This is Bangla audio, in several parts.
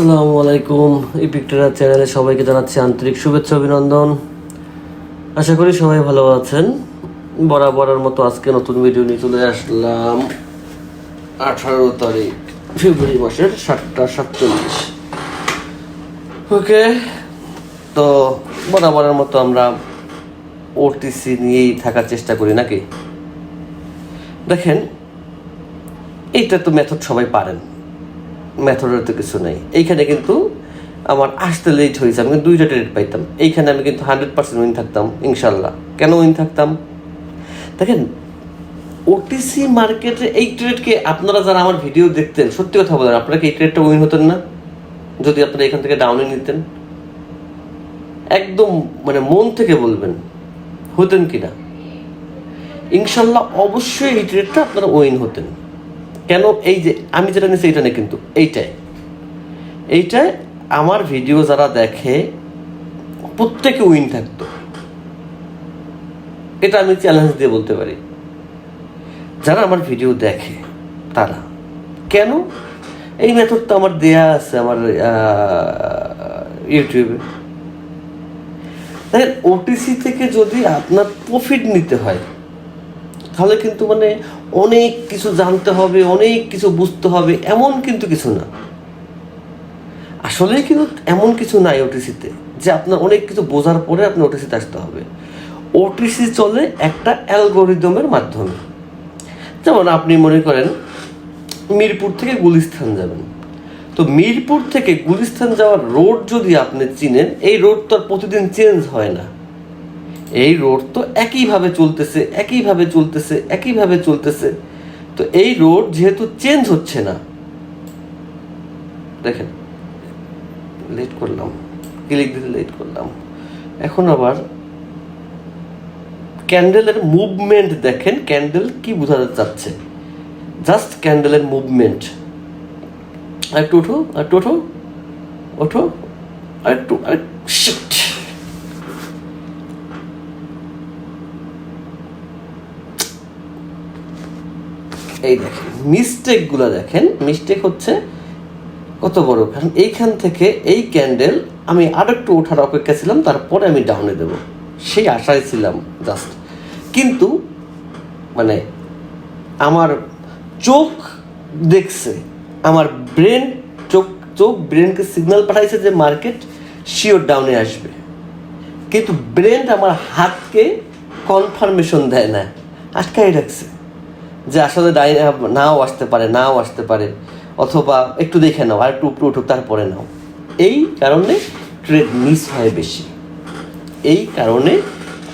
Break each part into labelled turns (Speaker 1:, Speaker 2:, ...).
Speaker 1: আসসালামু আলাইকুম। এই পিকটার চ্যানেলে সবাইকে জানাচ্ছি আন্তরিক শুভেচ্ছা অভিনন্দন। আশা করি সবাই ভালো আছেন। বরাবরের মতো আজকে নতুন ভিডিও নিয়ে চলে আসলাম 18 তারিখ ফেব্রুয়ারি মাসের 7:47। ওকে, তো বরাবরের মতো আমরা ওটিসি নিয়েই থাকার চেষ্টা করি নাকি। দেখেন, এইটা তো মেথড সবাই পারেন, মেথডের তো কিছু নেই। এইখানে কিন্তু আমার আসতে লেট হয়েছে, আমি কিন্তু 2টা ট্রেড পাইতাম। এইখানে আমি কিন্তু 100% উইন থাকতাম ইনশাল্লাহ। কেন উইন থাকতাম? দেখেন, ওটিসি মার্কেটে এই ট্রেডকে আপনারা যারা আমার ভিডিও দেখতেন, সত্যি কথা বলেন, আপনারা কি এই ট্রেডটা উইন হতেন না যদি আপনারা এখান থেকে ডাউনে নিতেন? একদম মানে মন থেকে বলবেন, হতেন কি না? ইনশাল্লাহ অবশ্যই এই ট্রেডটা আপনারা উইন হতেন। কেন? এই যে আমি যেটা নিয়েছি এইটা নেই, কিন্তু এইটায় আমার ভিডিও যারা দেখে প্রত্যেকে উইন থাকতো, এটা আমি চ্যালেঞ্জ দিয়ে বলতে পারি। যারা আমার ভিডিও দেখে তারা, কেন? এই মেথডটা আমার দেয়া আছে আমার ইউটিউবে। দেখেন, ওটিসি থেকে যদি আপনার প্রফিট নিতে হয় তাহলে কিন্তু মানে অনেক কিছু জানতে হবে, অনেক কিছু বুঝতে হবে, এমন কিন্তু কিছু না। আসলে কিন্তু এমন কিছু নাই ওটিসিতে যে আপনার অনেক কিছু বোঝার পরে আপনার ওটিসিতে আসতে হবে। ওটিসি চলে একটা অ্যালগোরিদমের মাধ্যমে। যেমন আপনি মনে করেন মিরপুর থেকে গুলিস্তান যাবেন, তো মিরপুর থেকে গুলিস্তান যাওয়ার রোড যদি আপনি চিনেন, এই রোড তো আর প্রতিদিন চেঞ্জ হয় না। এই রোড তো একইভাবে চলতেছে। তো এই রোড যেহেতু চেঞ্জ হচ্ছে না, দেখেন লেট করলাম, ক্লিক দিতে লেট করলাম। এখন আবার ক্যান্ডেলের মুভমেন্ট দেখেন, ক্যান্ডেল কি বোঝাতে চাচ্ছে, জাস্ট ক্যান্ডেলের মুভমেন্ট। আরেকটু ওঠো, আরেকটু শিট। এই দেখেন মিস্টেকগুলো দেখেন, মিস্টেক হচ্ছে কত বড়। কারণ এইখান থেকে এই ক্যান্ডেল আমি আরেকটু ওঠার অপেক্ষা ছিলাম, তারপরে আমি ডাউনে দেব সেই আশায় ছিলাম জাস্ট। কিন্তু মানে আমার চোখ দেখছে, আমার ব্রেন চোখ ব্রেনকে সিগন্যাল পাঠাইছে যে মার্কেট শিওর ডাউনে আসবে, কিন্তু ব্রেন আমার হাতকে কনফার্মেশন দেয় না, আটকাই রাখছে যে আসলে নাও আসতে পারে, অথবা একটু দেখে নাও, আর একটু উপরে উঠুক তারপরে নাও। এই কারণে ট্রেড মিস হয় বেশি, এই কারণে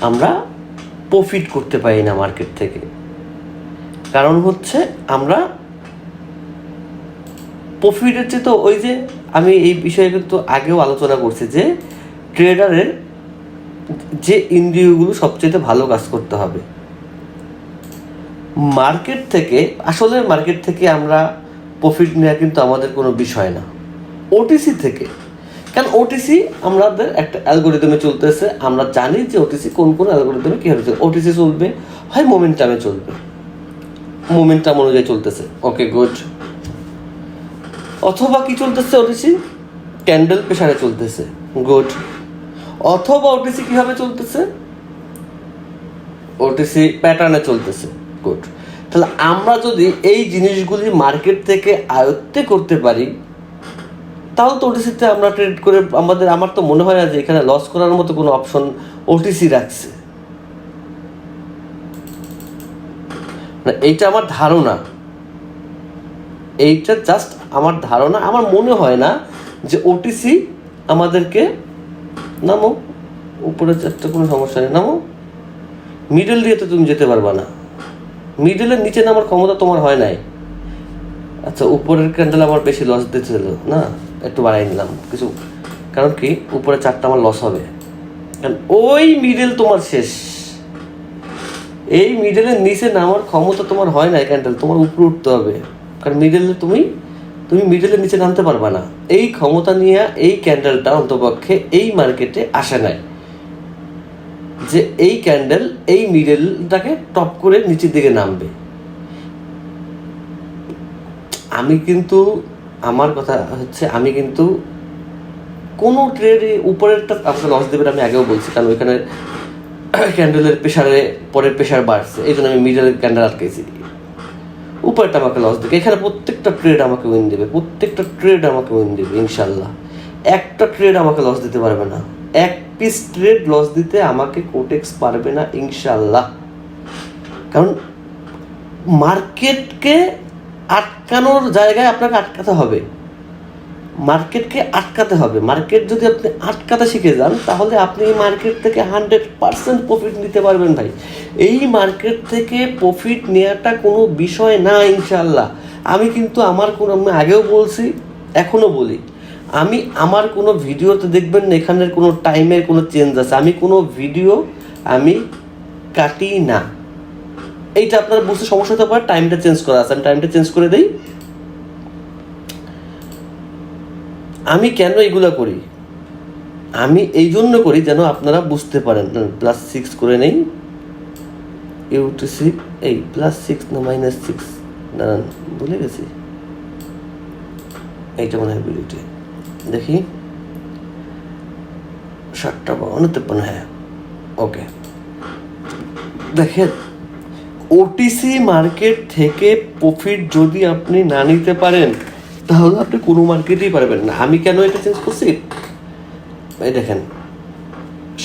Speaker 1: আমরা প্রফিট করতে পারি না মার্কেট থেকে। কারণ হচ্ছে আমরা প্রফিটের চেয়ে, তো ওই যে আমি এই বিষয়ে কিন্তু আগেও আলোচনা করছি যে ট্রেডারের যে ইন্দ্রিয়গুলো সবচেয়ে ভালো কাজ করতে হবে মার্কেট থেকে। আসলে মার্কেট থেকে আমরা প্রফিট নেওয়া কিন্তু আমাদের কোনো বিষয় না, ওটিসি থেকে। কারণ ওটিসি আমাদের একটা অ্যালগোরিদমে চলতেছে, আমরা জানি যে ওটিসি কোন অ্যালগোরিদমে কী হবে। ওটিসি চলবে হয় মোমেন্টামে চলবে, মোমেন্টাম অনুযায়ী চলতেছে, ওকে গুড। অথবা কি চলতেছে, ওটিসি ক্যান্ডেল প্রেসারে চলতেছে, গুড। অথবা ওটিসি কীভাবে চলতেছে, ওটিসি প্যাটার্নে চলতেছে, গুড। তাহলে আমরা যদি এই জিনিসগুলি মার্কেট থেকে আয়ত্তে করতে পারি তাহলে তো ওটিসিতে আমরা ট্রেড করে আমার তো মনে হয় না যে এখানে লস করার মতো কোনো অপশন ওটিসি রাখছে। এইটা আমার ধারণা, এইটা জাস্ট আমার ধারণা। আমার মনে হয় না যে ওটিসি আমাদেরকে, নামো উপরে চারটা, কোনো সমস্যা নেই, নামো। মিডল দিয়ে তো তুমি যেতে পারবা না, মিডলের নিচে নামার ক্ষমতা তোমার হয় নাই। আচ্ছা, উপরের ক্যান্ডেল আমার বেশি লস দিতেছিল না, একটু বাড়াই নিলাম কিছু। কারণ কি, উপরে 4টা আমার লস হবে, কারণ ওই মিডল তোমার শেষ। এই মিডলের নিচে নামার ক্ষমতা তোমার হয় না, ক্যান্ডেল তোমার উপরে উঠতে হবে। কারণ মিডলে তুমি মিডলের নিচে নামতে পারবা না। এই ক্ষমতা নিয়ে এই ক্যান্ডেলটা অন্তপক্ষে এই মার্কেটে আসে নাই যে এই ক্যান্ডেল এই মিডলটাকে টপ করে নিচের দিকে নামবে। আমি কিন্তু আমার কথা হচ্ছে আমি কিন্তু কোনো ট্রেডে উপরেরটা আপনাকে লস দেবেন, আমি আগেও বলছি, কারণ ওইখানে ক্যান্ডেলের প্রেশারে পরের প্রেশার বাড়ছে, এই জন্য আমি মিডলের ক্যান্ডেল আটকেছি। উপরেরটা আমাকে লস দেবে, এখানে প্রত্যেকটা ট্রেড আমাকে উইন দেবে, প্রত্যেকটা ট্রেড আমাকে উইন দেবে ইনশাল্লাহ। একটা ট্রেড আমাকে লস দিতে পারবে না, এক পিস ট্রেড লস দিতে আমাকে কোটেক্স পারবে না ইনশাল্লাহ। কারণ মার্কেটকে আটকানোর জায়গায় আপনাকে আটকাতে হবে, মার্কেটকে আটকাতে হবে। মার্কেট যদি আপনি আটকাতে শিখে যান তাহলে আপনি এই মার্কেট থেকে 100% প্রফিট নিতে পারবেন ভাই। এই মার্কেট থেকে প্রফিট নেওয়াটা কোনো বিষয় না ইনশাল্লাহ। আমি কিন্তু আমার কোনো, আমি আগেও বলছি এখনও বলি, আমি আমার কোনো ভিডিওতে দেখবেন না এখানের কোনো টাইমের কোনো চেঞ্জ আছে, আমি কোনো ভিডিও আমি কাটি না। এইটা আপনার বুঝতে সমস্যা হতে পারে, টাইমটা চেঞ্জ করা আছে, আমি টাইমটা চেঞ্জ করে দিই। আমি কেন এগুলো করি, আমি এই জন্য করি যেন আপনারা বুঝতে পারেন। +6 করে নেই, ইউটিসি এই +6 না -6, দাঁড়ান ভুলে গেছি, এইটা মনে হয় ভিডিওটি দেখি, 7:52, হ্যাঁ ওকে। দেখেন ওটিসি মার্কেট থেকে প্রফিট যদি আপনি না নিতে পারেন তাহলে আপনি কোনো মার্কেটেই পারবেন না। আমি কেন এটা চেঞ্জ করছি, এই দেখেন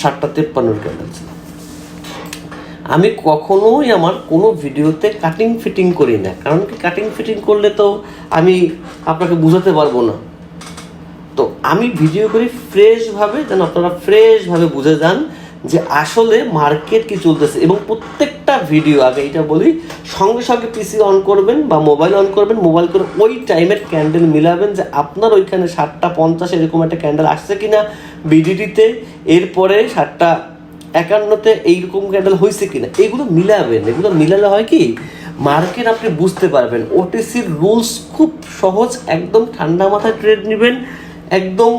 Speaker 1: 7:53 ক্যান্ডেল ছিল। আমি কখনোই আমার কোনো ভিডিওতে কাটিং ফিটিং করি না, কারণ কি কাটিং ফিটিং করলে তো আমি আপনাকে বুঝাতে পারবো না। তো আমি ভিডিও করি ফ্রেশভাবে, যেন আপনারা ফ্রেশভাবে বুঝে যান যে আসলে মার্কেট কি চলতেছে। এবং প্রত্যেকটা ভিডিও, আগে এটা বলি, সঙ্গে সঙ্গে পিসি অন করবেন বা মোবাইল অন করবেন, মোবাইল করে ওই টাইমের ক্যান্ডেল মিলাবেন যে আপনার ওইখানে 7:50 এরকম একটা ক্যান্ডেল আসছে কিনা বিডিটিতে, এরপরে 7:51 এইরকম ক্যান্ডেল হয়েছে কিনা, এগুলো মিলাবেন। এগুলো মিলালে হয় কি, মার্কেট আপনি বুঝতে পারবেন। ওটিসির রুলস খুব সহজ, একদম ঠান্ডা মাথায় ট্রেড নেবেন একদম।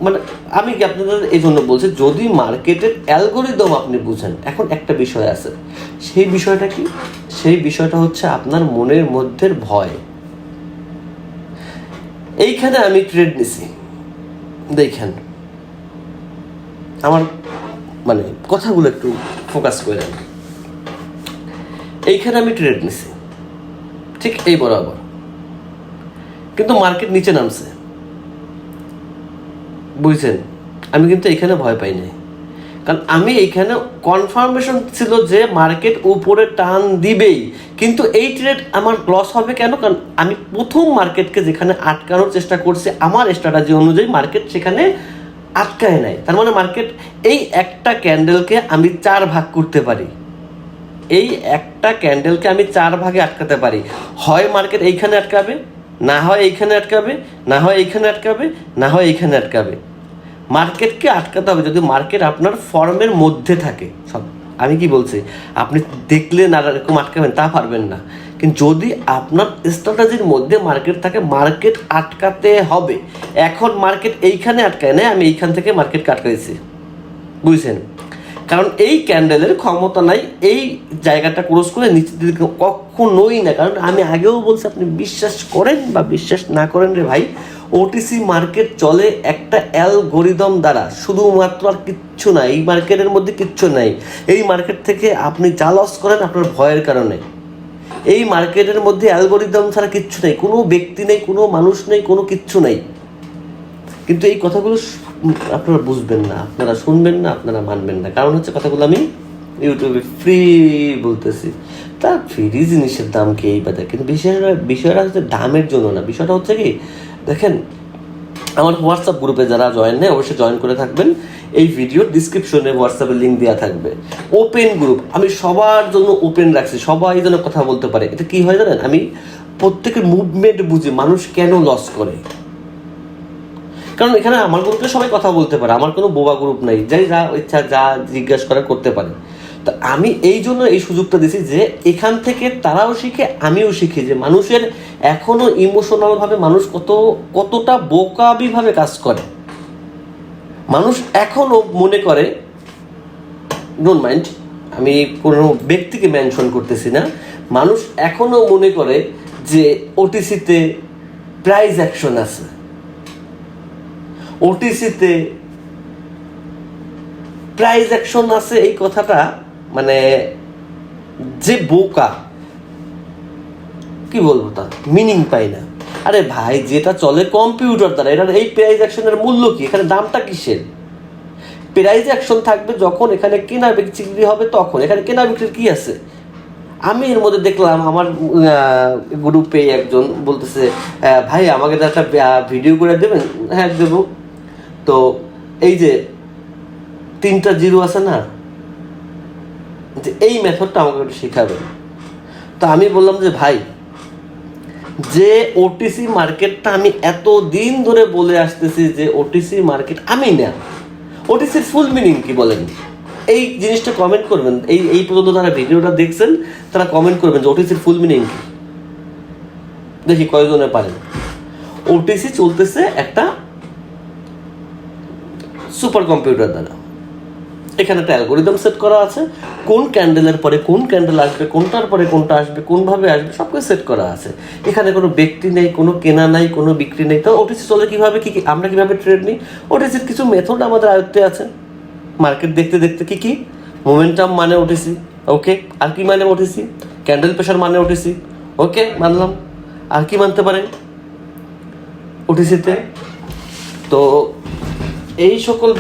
Speaker 1: মানে আমি কি আপনাদের এই জন্য বলছি, যদি মার্কেটের অ্যালগোরিদম আপনি বুঝেন। এখন একটা বিষয় আছে, সেই বিষয়টা কি, সেই বিষয়টা হচ্ছে আপনার মনের মধ্যে ভয়। এইখানে আমি ট্রেড নিছি, দেখেন আমার মানে কথাগুলো একটু ফোকাস করেন। এইখানে আমি ট্রেড নিছি ঠিক এই বরাবর, কিন্তু মার্কেট নিচে নামছে, বুঝছেন। আমি কিন্তু এইখানে ভয় পাই নাই, কারণ আমি এইখানে কনফার্মেশন ছিল যে মার্কেট উপরে টান দিবেই। কিন্তু এই ট্রেড আমার লস হবে কেন, কারণ আমি প্রথম মার্কেটকে যেখানে আটকানোর চেষ্টা করছি আমার স্ট্র্যাটেজি অনুযায়ী, মার্কেট সেখানে আটকায় নাই। তার মানে মার্কেট এই একটা ক্যান্ডেলকে আমি 4 ভাগ করতে পারি, এই একটা ক্যান্ডেলকে আমি 4 ভাগে আটকাতে পারি। হয় মার্কেট এইখানে আটকাবে, না হয় এইখানে আটকাবে, না হয় এইখানে আটকাবে, না হয় এইখানে আটকাবে। মার্কেটকে আটকাতে হবে যদি মার্কেট আপনার ফর্মের মধ্যে থাকে। সব আমি কি বলছি, আপনি দেখলে না এরকম আটকাবেন তা পারবেন না, কিন্তু যদি আপনার স্ট্র্যাটেজির মধ্যে মার্কেট থাকে, মার্কেট আটকাতে হবে। এখন মার্কেট এইখানে আটকায় না, আমি এইখান থেকে মার্কেটকে আটকাইছি, বুঝছেন। কারণ এই ক্যান্ডেলের ক্ষমতা নাই এই জায়গাটা ক্রস করে নিচের দিকে কখনোই না। কারণ আমি আগেও বলছি, আপনি বিশ্বাস করেন বা বিশ্বাস না করেন রে ভাই, ওটিসি মার্কেট চলে একটা অ্যালগোরিদম দ্বারা শুধুমাত্র, আর কিচ্ছু নাই এই মার্কেটের মধ্যে, কিচ্ছু নাই। এই মার্কেট থেকে আপনি যা লস করেন আপনার ভয়ের কারণে। এই মার্কেটের মধ্যে অ্যালগোরিদম ছাড়া কিচ্ছু নেই, কোনো ব্যক্তি নেই, কোনো মানুষ নেই, কোনো কিচ্ছু নেই। কিন্তু এই কথাগুলো আপনারা বুঝবেন না, আপনারা শুনবেন না, আপনারা মানবেন না। কারণ হচ্ছে কথাগুলো আমি ইউটিউবে ফ্রি বলতেছি, তা ফ্রি জিনিসের দাম কি এই বাদে। কিন্তু বিষয়টা হচ্ছে দামের জন্য না, বিষয়টা হচ্ছে কি, দেখেন আমার হোয়াটসঅ্যাপ গ্রুপে যারা জয়েন নেই অবশ্যই জয়েন করে থাকবেন। এই ভিডিওর ডিসক্রিপশনে হোয়াটসঅ্যাপের লিঙ্ক দেওয়া থাকবে। ওপেন গ্রুপ আমি সবার জন্য ওপেন রাখছি, সবাই যেন কথা বলতে পারে। এটা কি হয় জানেন, আমি প্রত্যেকের মুভমেন্ট বুঝি, মানুষ কেন লস করে। কারণ এখানে আমার গ্রুপে সবাই কথা বলতে পারে, আমার কোনো বোবা গ্রুপ নাই, যাই যা ইচ্ছা যা জিজ্ঞাসা করে করতে পারে। তো আমি এই জন্য এই সুযোগটা দিছি যে এখান থেকে তারাও শিখে, আমিও শিখি যে মানুষের এখনো ইমোশনালভাবে মানুষ কতটা বোকাবিভাবে কাজ করে। মানুষ এখনো মনে করে, ডোন্ট মাইন্ড, আমি কোনো ব্যক্তিকে মেনশন করতেছি না, মানুষ এখনো মনে করে যে ওটিসিতে প্রাইস অ্যাকশন আছে, ওটিসিতে প্রাইস অ্যাকশন আছে। এই কথাটা মানে যে বোকা কি বলবো, তার মিনিং পাই না। আরে ভাই, যেটা চলে কম্পিউটার দ্বারা, এটার এই প্রাইস অ্যাকশনের মূল্য কি? এখানে দামটা কিসের? প্রাইস অ্যাকশন থাকবে যখন এখানে কেনা বিক্রি হবে তখন। এখানে কেনা বিক্রির কি আছে? আমি এর মধ্যে দেখলাম আমার গ্রুপে একজন বলতেছে, ভাই আমাকে তো একটা ভিডিও করে দেবেন। হ্যাঁ দেবো। তো এই যে 3টা জিরো আছে না, যে এই মেথডটা আমাকে একটু শেখাবেন। তো আমি বললাম যে ভাই, যে ওটিসি মার্কেটটা আমি এতদিন ধরে বলে আসতেছি যে ওটিসি মার্কেট আমি না, ওটিসির ফুল মিনিং কি বলেন? এই জিনিসটা কমেন্ট করবেন। এই পর্যন্ত যারা ভিডিওটা দেখছেন তারা কমেন্ট করবেন যে ওটিসির ফুল মিনিং কি, দেখি কয়জনে পারেন। ওটিসি চলতেছে একটা সুপার কম্পিউটার দ্বারা। এখানে একটা অ্যালগোরিদম সেট করা আছে, কোন ক্যান্ডেলের পরে কোন ক্যান্ডেল আসবে, কোনটার পরে কোনটা আসবে, কোনভাবে আসবে, সব কিছু সেট করা আছে। এখানে কোনো ব্যক্তি নেই, কোনো কেনা নাই, কোনো বিক্রি নেই। তো ওটিসি চলে কীভাবে, কী আমরা কীভাবে ট্রেড নিই? ওটিসির কিছু মেথড আমাদের আয়ত্তে আছে। মার্কেট দেখতে দেখতে কী মোমেন্টাম মানে ওটিসি, ওকে। আর কি মানে ওটিসি? ক্যান্ডেল প্রেশার মানে ওটিসি, ওকে মানলাম। আর কি মানতে পারেন ওটিসিতে? তো এই সকল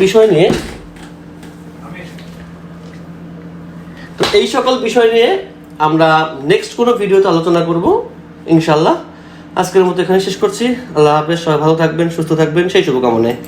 Speaker 1: বিষয় নিয়ে আমরা নেক্সট কোনো ভিডিওতে আলোচনা করব ইনশাল্লাহ। আজকের মতো এখানে শেষ করছি। আল্লাহ হাফেজ। সবাই ভালো থাকবেন, সুস্থ থাকবেন, সেই শুভকামনায়।